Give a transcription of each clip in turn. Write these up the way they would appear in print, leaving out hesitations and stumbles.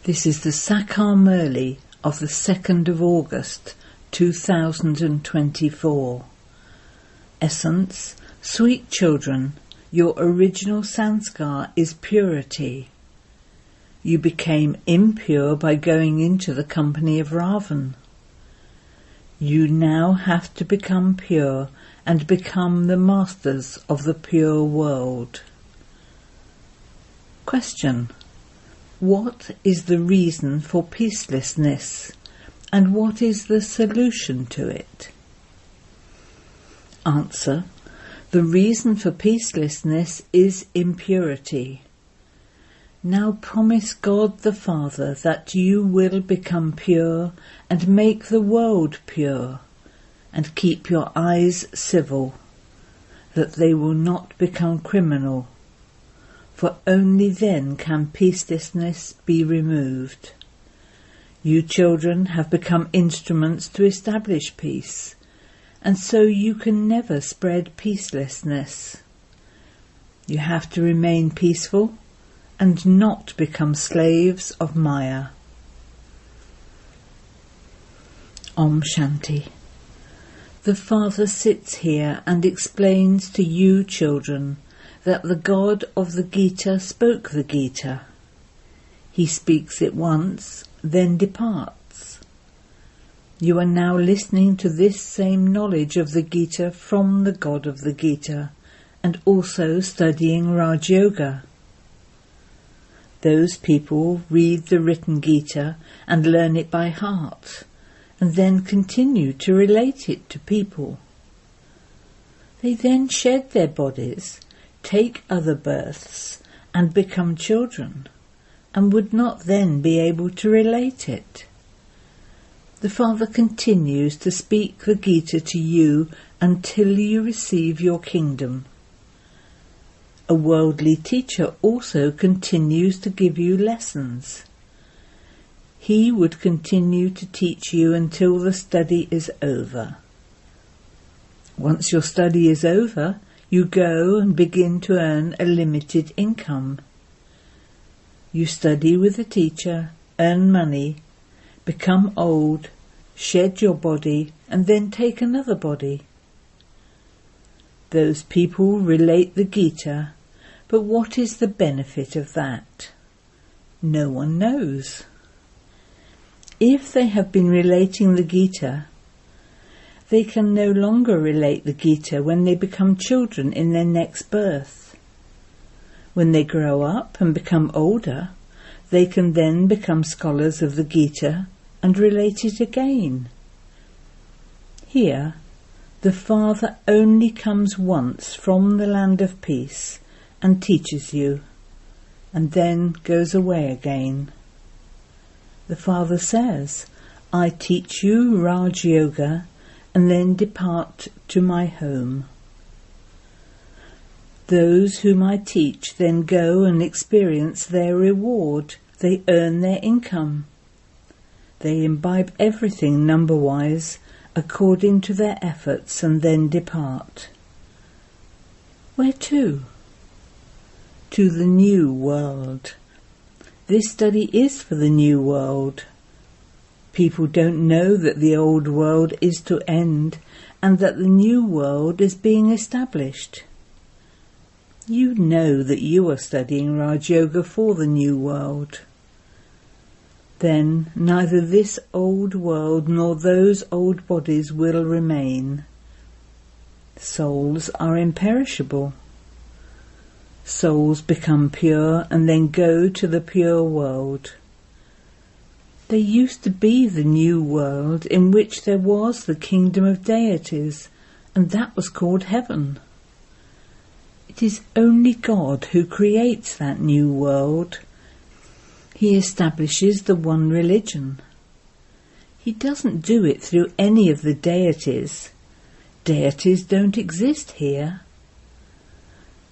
This is the Sakar Murli of the 2nd of August 2024. Essence: sweet children, your original sanskar is purity. You became impure by going into the company of Ravan. You now have to become pure and become the masters of the pure world. Question: what is the reason for peacelessness, and what is the solution to it? Answer: the reason for peacelessness is impurity. Now promise God the Father that you will become pure and make the world pure, and keep your eyes civil, that they will not become criminal, for only then can peacelessness be removed. You children have become instruments to establish peace, and so you can never spread peacelessness. You have to remain peaceful and not become slaves of Maya. Om Shanti. The Father sits here and explains to you children that the God of the Gita spoke the Gita. He speaks it once, then departs. You are now listening to this same knowledge of the Gita from the God of the Gita, and also studying Raj Yoga. Those people read the written Gita and learn it by heart, and then continue to relate it to people. They then shed their bodies, take other births, and become children, and would not then be able to relate it. The Father continues to speak the Gita to you until you receive your kingdom. A worldly teacher also continues to give you lessons. He would continue to teach you until the study is over. Once your study is over, you go and begin to earn a limited income. You study with a teacher, earn money, become old, shed your body, and then take another body. Those people relate the Gita, but what is the benefit of that? No one knows. If they have been relating the Gita, they can no longer relate the Gita when they become children in their next birth. When they grow up and become older, they can then become scholars of the Gita and relate it again. Here, the Father only comes once from the land of peace and teaches you, and then goes away again. The Father says, I teach you Raj Yoga and then depart to my home. Those whom I teach then go and experience their reward. They earn their income. They imbibe everything number-wise according to their efforts and then depart. Where to? To the new world. This study is for the new world. People don't know that the old world is to end and that the new world is being established. You know that you are studying Raj Yoga for the new world. Then neither this old world nor those old bodies will remain. Souls are imperishable. Souls become pure and then go to the pure world. There used to be the new world in which there was the kingdom of deities, and that was called heaven. It is only God who creates that new world. He establishes the one religion. He doesn't do it through any of the deities. Deities don't exist here.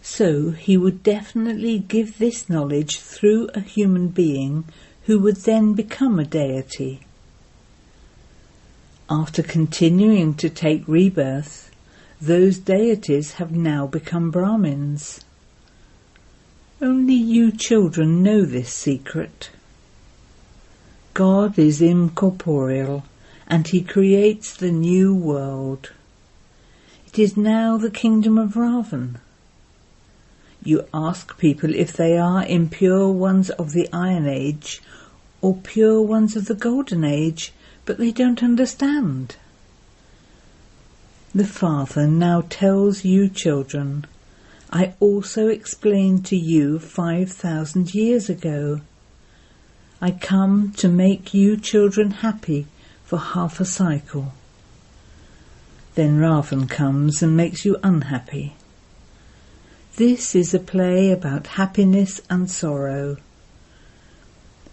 So he would definitely give this knowledge through a human being who would then become a deity. After continuing to take rebirth, those deities have now become Brahmins. Only you children know this secret. God is incorporeal, and he creates the new world. It is now the kingdom of Ravan. You ask people if they are impure ones of the Iron Age or pure ones of the Golden Age, but they don't understand. The Father now tells you children, I also explained to you 5,000 years ago. I come to make you children happy for half a cycle. Then Ravan comes and makes you unhappy. This is a play about happiness and sorrow.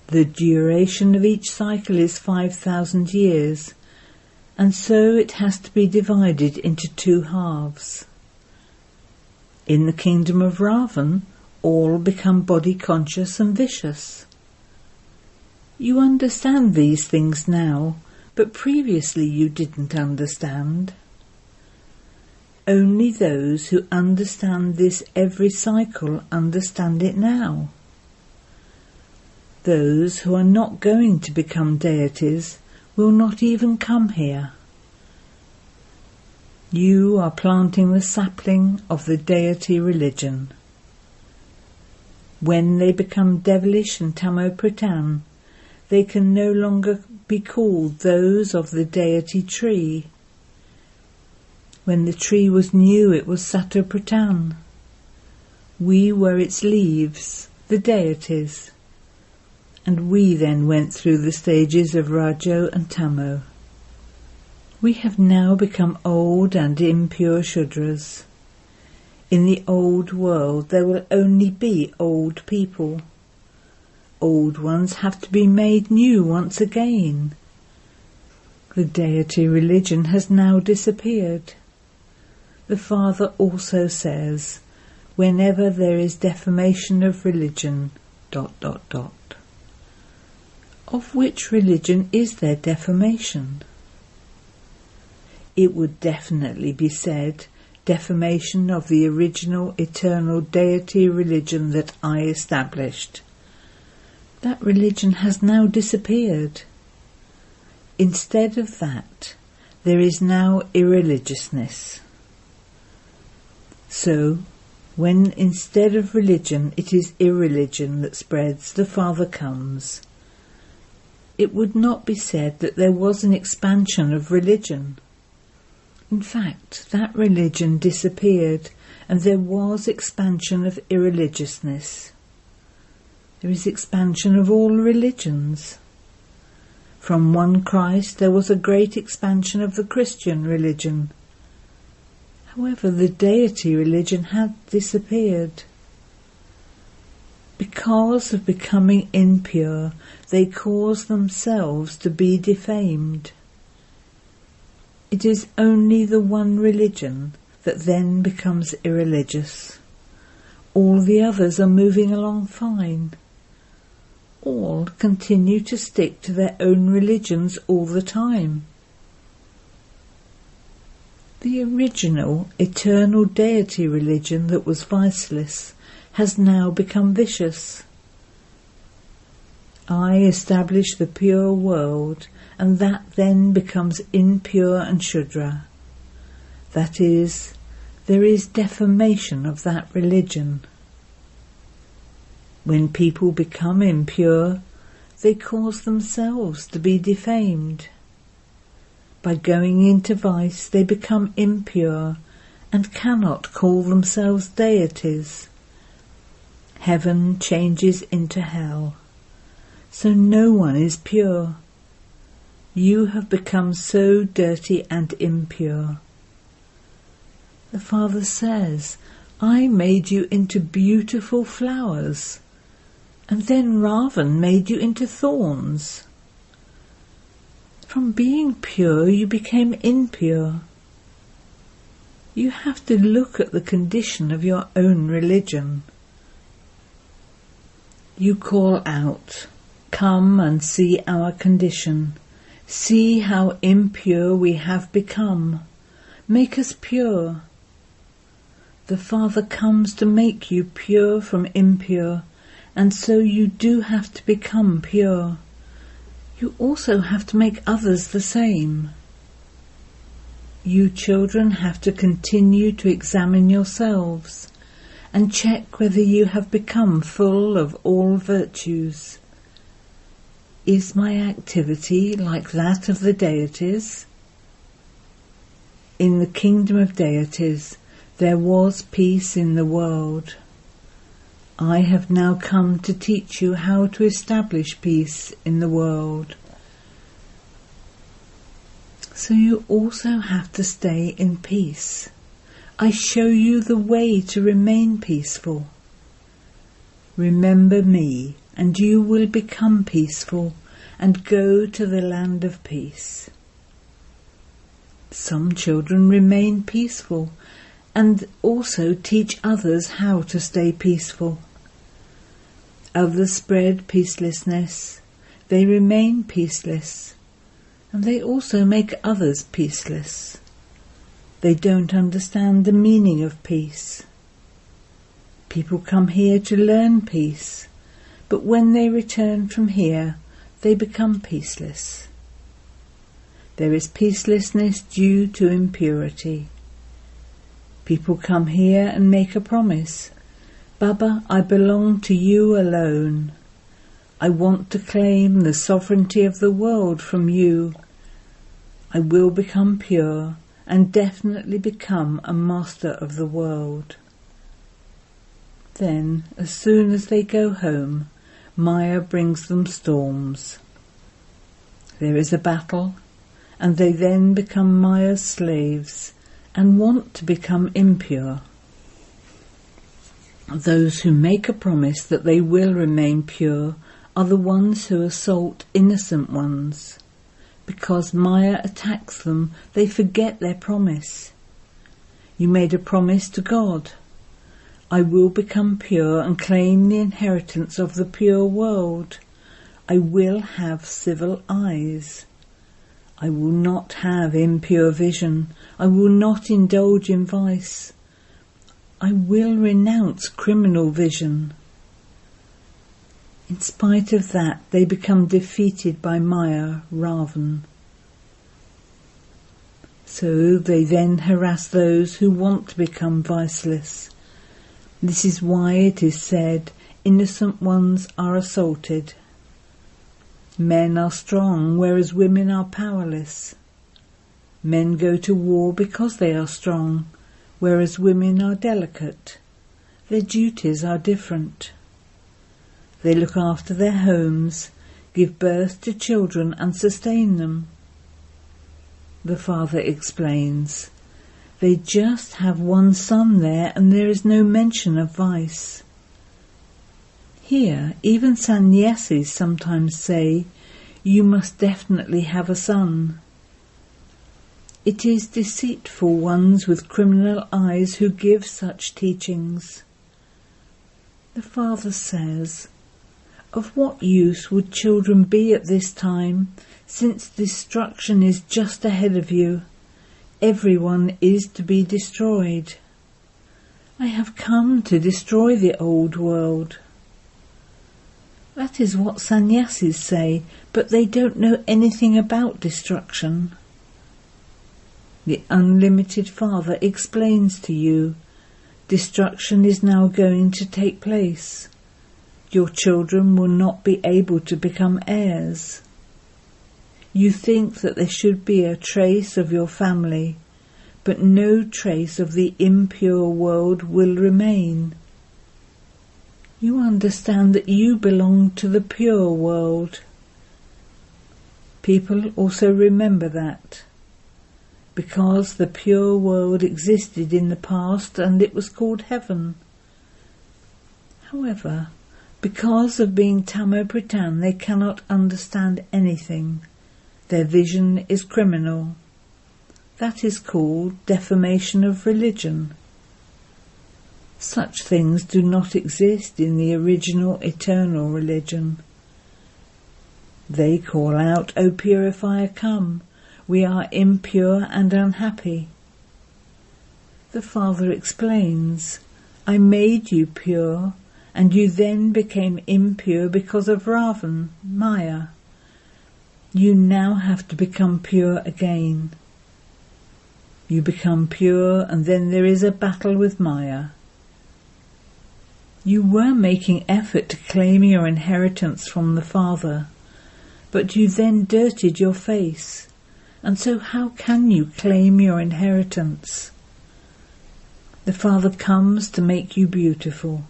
The duration of each cycle is 5,000 years, and so it has to be divided into 2 halves. In the kingdom of Ravan, all become body conscious and vicious. You understand these things now, but previously you didn't understand. Only those who understand this every cycle understand it now. Those who are not going to become deities will not even come here. You are planting the sapling of the deity religion. When they become devilish and Tamo-Pradhan, they can no longer be called those of the deity tree. When the tree was new, it was Sato-Pradhan. We were its leaves, the deities, and we then went through the stages of Rajo and Tamo. We have now become old and impure Shudras. In the old world there will only be old people. Old ones have to be made new once again. The deity religion has now disappeared. The Father also says, whenever there is defamation of religion, ... Of which religion is there defamation? It would definitely be said, defamation of the original eternal deity religion that I established. That religion has now disappeared. Instead of that, there is now irreligiousness. So, when instead of religion it is irreligion that spreads, the Father comes. It would not be said that there was an expansion of religion. In fact, that religion disappeared and there was expansion of irreligiousness. There is expansion of all religions. From one Christ there was a great expansion of the Christian religion. However, the deity religion had disappeared. Because of becoming impure, they cause themselves to be defamed. It is only the one religion that then becomes irreligious. All the others are moving along fine. All continue to stick to their own religions all the time. The original eternal deity religion that was viceless has now become vicious. I establish the pure world, and that then becomes impure and Shudra. That is, there is defamation of that religion. When people become impure, they cause themselves to be defamed. By going into vice, they become impure and cannot call themselves deities. Heaven changes into hell, so no one is pure. You have become so dirty and impure. The Father says, I made you into beautiful flowers, and then Ravan made you into thorns. From being pure you became impure. You have to look at the condition of your own religion. You call out, come and see our condition. See how impure we have become. Make us pure. The Father comes to make you pure from impure, and so you do have to become pure. You also have to make others the same. You children have to continue to examine yourselves and check whether you have become full of all virtues. Is my activity like that of the deities? In the kingdom of deities there was peace in the world. I have now come to teach you how to establish peace in the world. So you also have to stay in peace. I show you the way to remain peaceful. Remember me, and you will become peaceful and go to the land of peace. Some children remain peaceful and also teach others how to stay peaceful. Others spread peacelessness. They remain peaceless. And they also make others peaceless. They don't understand the meaning of peace. People come here to learn peace, but when they return from here, they become peaceless. There is peacelessness due to impurity. People come here and make a promise. Baba, I belong to you alone. I want to claim the sovereignty of the world from you. I will become pure and definitely become a master of the world. Then, as soon as they go home, Maya brings them storms. There is a battle, and they then become Maya's slaves and want to become impure. Those who make a promise that they will remain pure are the ones who assault innocent ones. Because Maya attacks them, they forget their promise. You made a promise to God. I will become pure and claim the inheritance of the pure world. I will have civil eyes. I will not have impure vision. I will not indulge in vice. I will renounce criminal vision. In spite of that, they become defeated by Maya, Ravan. So they then harass those who want to become viceless. This is why it is said, innocent ones are assaulted. Men are strong, whereas women are powerless. Men go to war because they are strong, whereas women are delicate. Their duties are different. They look after their homes, give birth to children and sustain them. The father explains, they just have one son there and there is no mention of vice. Here, even sannyasis sometimes say, you must definitely have a son. It is deceitful ones with criminal eyes who give such teachings. The father says, of what use would children be at this time, since destruction is just ahead of you? Everyone is to be destroyed. I have come to destroy the old world. That is what sannyasis say, but they don't know anything about destruction. The unlimited Father explains to you, destruction is now going to take place. Your children will not be able to become heirs. You think that there should be a trace of your family, but no trace of the impure world will remain. You understand that you belong to the pure world. People also remember that, because the pure world existed in the past and it was called heaven. However, because of being Tamo-Pritan, they cannot understand anything. Their vision is criminal. That is called defamation of religion. Such things do not exist in the original eternal religion. They call out, O purifier, come, we are impure and unhappy. The Father explains, I made you pure, and you then became impure because of Ravan, Maya. You now have to become pure again. You become pure, and then there is a battle with Maya. You were making effort to claim your inheritance from the Father, but you then dirtied your face, and so how can you claim your inheritance? The Father comes to make you beautiful.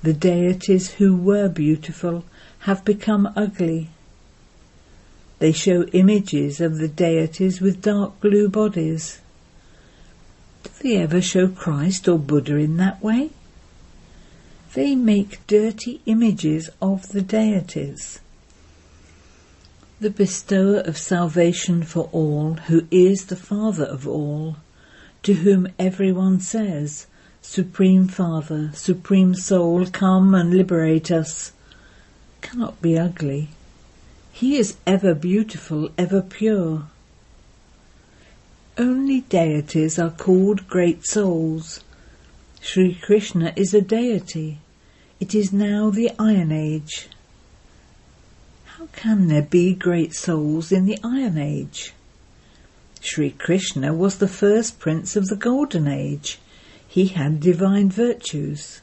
The deities who were beautiful have become ugly. They show images of the deities with dark blue bodies. Do they ever show Christ or Buddha in that way? They make dirty images of the deities. The bestower of salvation for all, who is the Father of all, to whom everyone says, Supreme Father, Supreme Soul, come and liberate us, cannot be ugly. He is ever beautiful, ever pure. Only deities are called great souls. Sri Krishna is a deity. It is now the Iron Age. How can there be great souls in the Iron Age? Sri Krishna was the first prince of the Golden Age. He had divine virtues.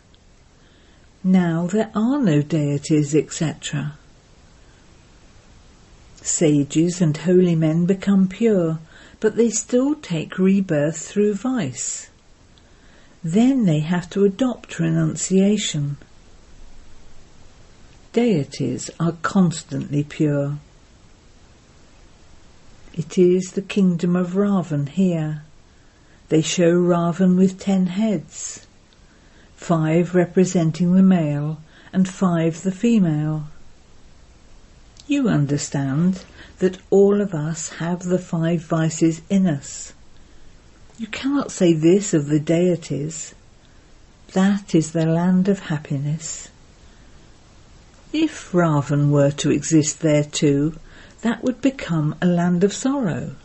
Now there are no deities, etc. Sages and holy men become pure, but they still take rebirth through vice. Then they have to adopt renunciation. Deities are constantly pure. It is the kingdom of Ravan here. They show Ravan with 10 heads, 5 representing the male and 5 the female. You understand that all of us have the 5 vices in us. You cannot say this of the deities. That is the land of happiness. If Ravan were to exist there too, that would become a land of sorrow.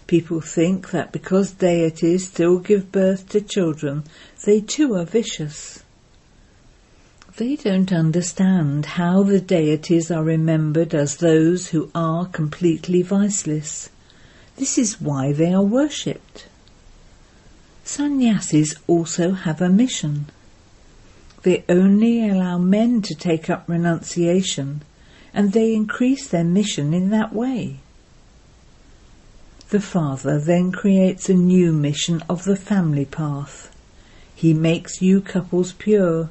People think that because deities still give birth to children, they too are vicious. They don't understand how the deities are remembered as those who are completely viceless. This is why they are worshipped. Sannyasis also have a mission. They only allow men to take up renunciation, and they increase their mission in that way. The Father then creates a new mission of the family path. He makes you couples pure.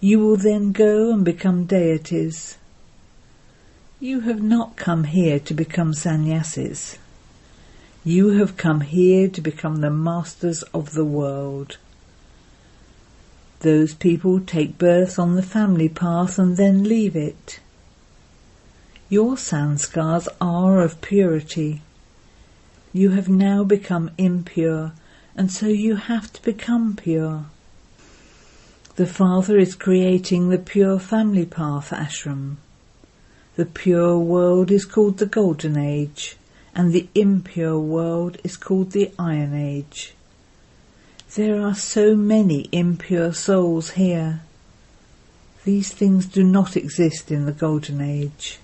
You will then go and become deities. You have not come here to become sannyasis. You have come here to become the masters of the world. Those people take birth on the family path and then leave it. Your sanskars are of purity. You have now become impure, and so you have to become pure. The Father is creating the pure family path ashram. The pure world is called the Golden Age, and the impure world is called the Iron Age. There are so many impure souls here. These things do not exist in the Golden Age.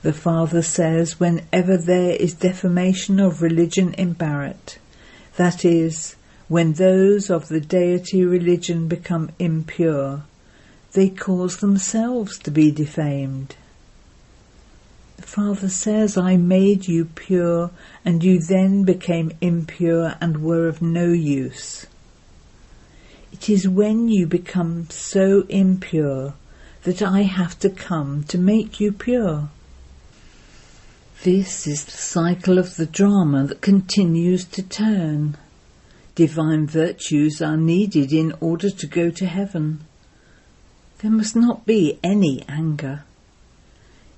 The Father says whenever there is defamation of religion in Bharat, that is, when those of the deity religion become impure, they cause themselves to be defamed. The Father says, I made you pure, and you then became impure and were of no use. It is when you become so impure that I have to come to make you pure. This is the cycle of the drama that continues to turn. Divine virtues are needed in order to go to heaven. There must not be any anger.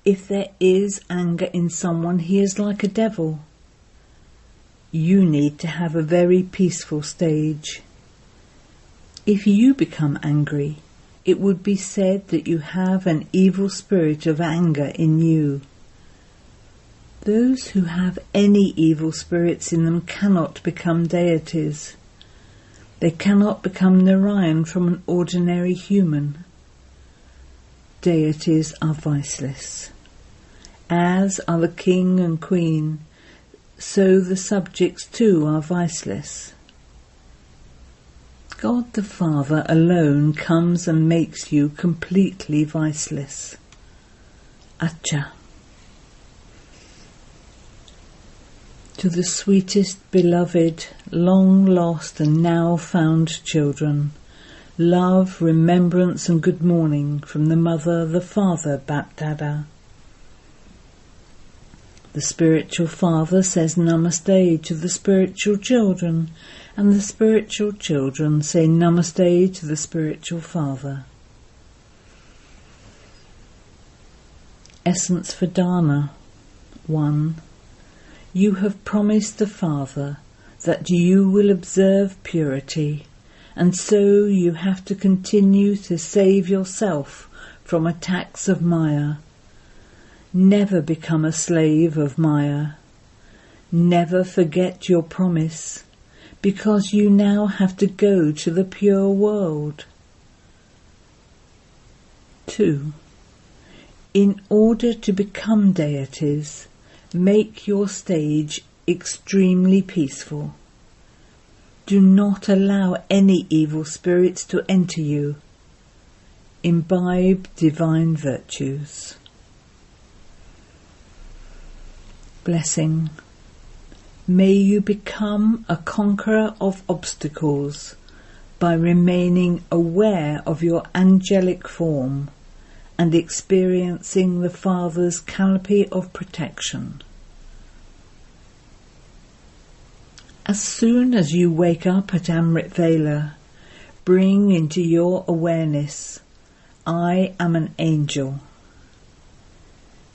If there is anger in someone, he is like a devil. You need to have a very peaceful stage. If you become angry, it would be said that you have an evil spirit of anger in you. Those who have any evil spirits in them cannot become deities. They cannot become Narayan from an ordinary human. deities are viceless. As are the king and queen, so the subjects too are viceless. God the Father alone comes and makes you completely viceless. Acha. To the sweetest, beloved, long lost and now found children, love, remembrance and good morning from the Mother, the Father, Bapdada. The spiritual father says Namaste to the spiritual children, and the spiritual children say Namaste to the spiritual father. Essence for Dharna. 1. You have promised the Father that you will observe purity, and so you have to continue to save yourself from attacks of Maya. Never become a slave of Maya. Never forget your promise, because you now have to go to the pure world. 2. In order to become deities, make your stage extremely peaceful. Do not allow any evil spirits to enter you. Imbibe divine virtues. Blessing. May you become a conqueror of obstacles by remaining aware of your angelic form and experiencing the Father's canopy of protection. As soon as you wake up at Amrit Vela, bring into your awareness, I am an angel.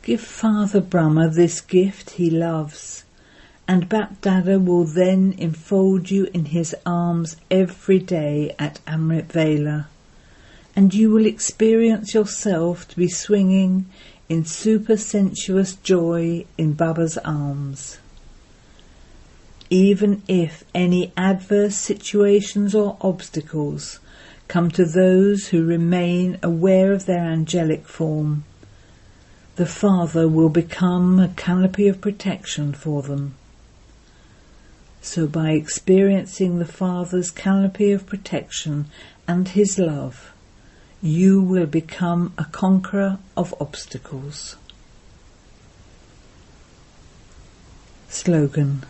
Give Father Brahma this gift he loves, and Bapdada will then enfold you in his arms every day at Amrit Vela, and you will experience yourself to be swinging in super-sensuous joy in Baba's arms. Even if any adverse situations or obstacles come to those who remain aware of their angelic form, the Father will become a canopy of protection for them. So by experiencing the Father's canopy of protection and his love, you will become a conqueror of obstacles. Slogan.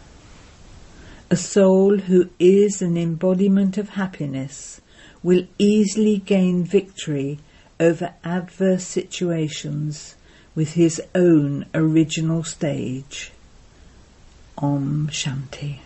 A soul who is an embodiment of happiness will easily gain victory over adverse situations with his own original stage. Om Shanti.